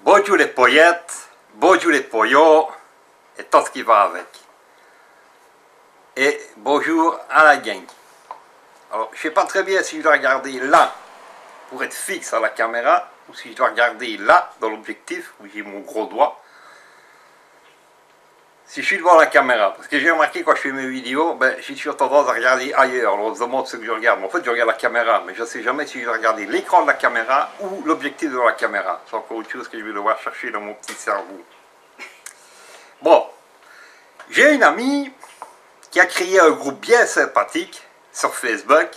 Bonjour les poillettes, bonjour les poillots et tout ce qui va avec. Et bonjour à la gang. Alors, je ne sais pas très bien si je dois regarder là pour être fixe à la caméra ou si je dois regarder là dans l'objectif où j'ai mon gros doigt. Si je suis devant la caméra, parce que j'ai remarqué quand je fais mes vidéos, j'ai toujours tendance à regarder ailleurs. Alors on se demande ce que je regarde. Mais en fait, je regarde la caméra, mais je ne sais jamais si je dois regarder l'écran de la caméra ou l'objectif de la caméra. C'est encore autre chose que je vais devoir chercher dans mon petit cerveau. Bon, j'ai une amie qui a créé un groupe bien sympathique sur Facebook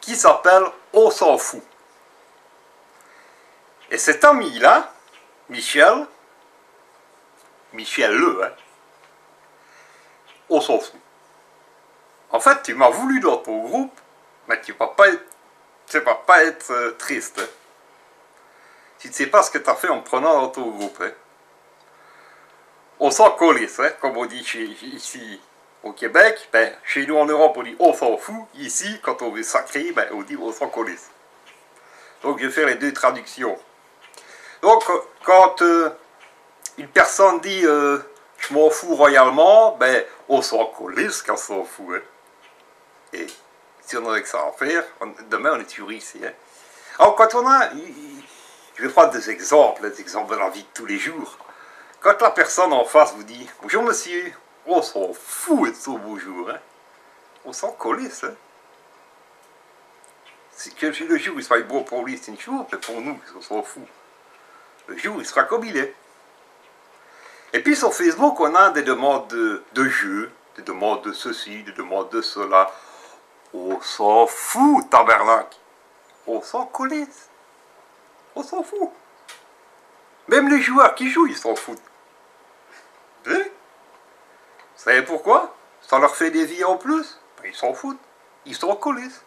qui s'appelle On s'en fout. Et cet ami-là, Michel Le, hein, on s'en fout. En fait, tu m'as voulu dans ton groupe, mais tu ne vas pas être triste. Hein. Tu ne sais pas ce que tu as fait en me prenant dans ton groupe. Hein. On s'en colisse, hein, comme on dit ici au Québec. Chez nous en Europe, on dit on s'en fout. Ici, quand on veut sacrer, on dit on s'en colisse. Donc, je vais faire les deux traductions. Donc, quand une personne dit je m'en fous royalement, on s'en colisse quand on s'en fout. Hein. Et si on avait que ça à faire, demain on est toujours ici. Hein. Alors quand on a, je vais prendre des exemples de la vie de tous les jours. Quand la personne en face vous dit « Bonjour monsieur », on s'en fout de son bonjour. Hein. On s'en colisse. Hein. Que le jour où il sera bon pour lui, c'est une chose, mais pour nous, on s'en fout. Le jour où il sera comme il est. Et puis sur Facebook, on a des demandes de jeux, des demandes de ceci, des demandes de cela. On s'en fout, tabernacle. On s'en colisse. On s'en fout. Même les joueurs qui jouent, ils s'en foutent. Vous savez pourquoi? Ça leur fait des vies en plus. Ils s'en foutent. Ils s'en colissent.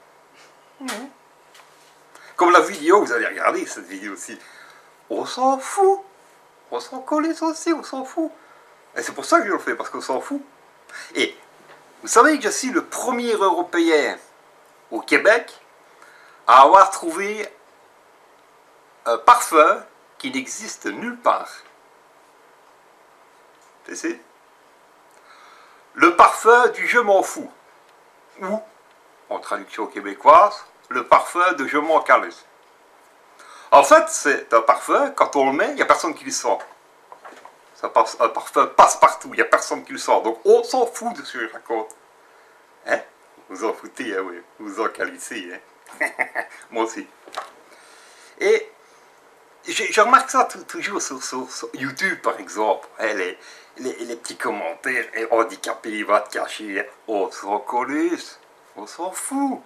Comme la vidéo, vous allez regarder cette vidéo aussi. On s'en fout. On s'en colisse aussi, on s'en fout. Et c'est pour ça que je le fais, parce qu'on s'en fout. Et vous savez que je suis le premier Européen au Québec à avoir trouvé un parfum qui n'existe nulle part. C'est le parfum du je m'en fous. Ou, en traduction québécoise, le parfum de je m'en calisse. En fait, c'est un parfum, quand on le met, il n'y a personne qui le sent. Un parfum passe partout, il n'y a personne qui le sent. Donc on s'en fout de ce que je raconte. Hein? Vous en foutez, hein, oui. Vous en calissez. Hein? Moi aussi. Et je remarque ça toujours sur YouTube, par exemple. Hein, les petits commentaires. Et handicapé, il va te cacher. Hein? On s'en colisse. On s'en fout.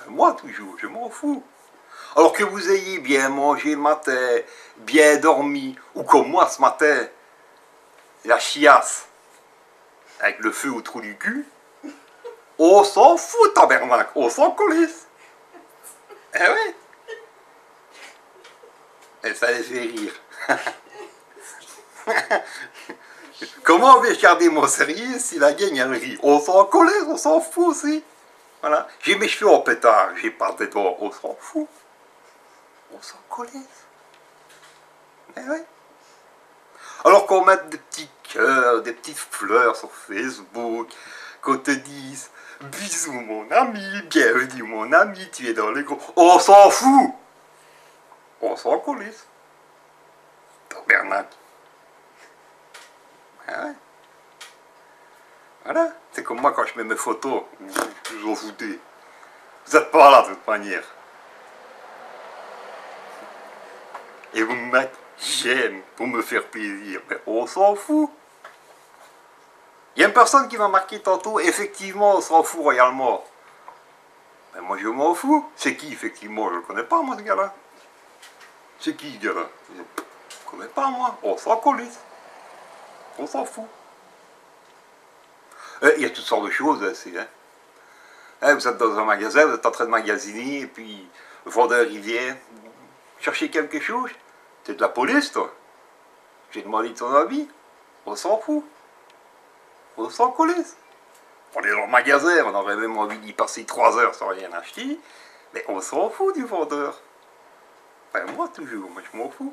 Moi, toujours, je m'en fous. Alors que vous ayez bien mangé le matin, bien dormi, ou comme moi ce matin, la chiasse, avec le feu au trou du cul, on s'en fout, tabernacle, on s'en colisse. Eh oui. Et ça les fait rire. Comment vais-je garder mon sérieux si la gang elle rit? On s'en colisse, on s'en fout aussi. Voilà. J'ai mes cheveux en pétard, j'ai pas de dents, on s'en fout. On s'en colisse. Eh oui. Alors qu'on mette des petits cœurs, des petites fleurs sur Facebook, qu'on te dise bisous mon ami, bienvenue mon ami, tu es dans les groupes. On s'en fout. On s'en colisse. Tabernacle. Ah ouais. Voilà. C'est comme moi quand je mets mes photos, vous en foutez. Vous n'êtes pas là de toute manière. Et vous me mettez j'aime pour me faire plaisir. Mais on s'en fout. Il y a une personne qui m'a marqué tantôt, effectivement, on s'en fout royalement. Mais moi, je m'en fous. C'est qui, effectivement? Je ne le connais pas, moi, ce gars-là. C'est qui, ce gars-là? Je ne connais pas, moi. On s'en colisse. On s'en fout. Il y a toutes sortes de choses, aussi. Hein, vous êtes dans un magasin, vous êtes en train de magasiner, et puis le vendeur, il vient. Chercher quelque chose. C'est de la police, toi. J'ai demandé ton avis. On s'en fout. On s'en colisse. On est dans le magasin, on aurait même envie d'y passer 3 heures sans rien acheter. Mais on s'en fout du vendeur. Ben moi toujours, moi je m'en fous.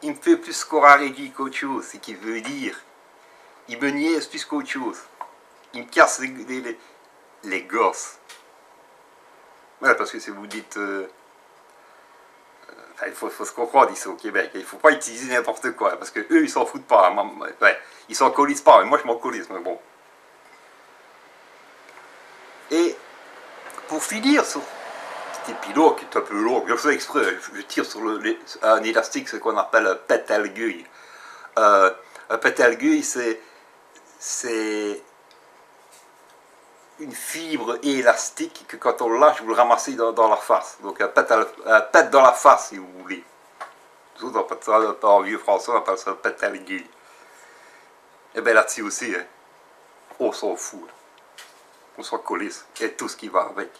Il me fait plus scorarégie qu'autre chose, c'est qu'il veut dire. Il me niaise plus qu'autre chose. Il me casse les gosses. Ouais, parce que si vous dites... il faut se comprendre ici au Québec. Il ne faut pas utiliser n'importe quoi, parce que eux ils s'en foutent pas. Ouais, ils s'en collisent pas, mais moi je m'en collise, mais bon. Et pour finir sur cet épilogue qui est un peu long, je fais exprès, je tire sur un élastique, ce qu'on appelle un pet à l'aiguille. Un pet à l'aiguille, c'est une fibre élastique que quand on le lâche, vous le ramassez dans la face. Donc un pet dans la face, si vous voulez. Nous autres, on appelle ça, en vieux français, on appelle ça un pet à l'aiguille. Et bien là-dessus aussi, hein, on s'en fout. On s'en colisse, et tout ce qui va avec.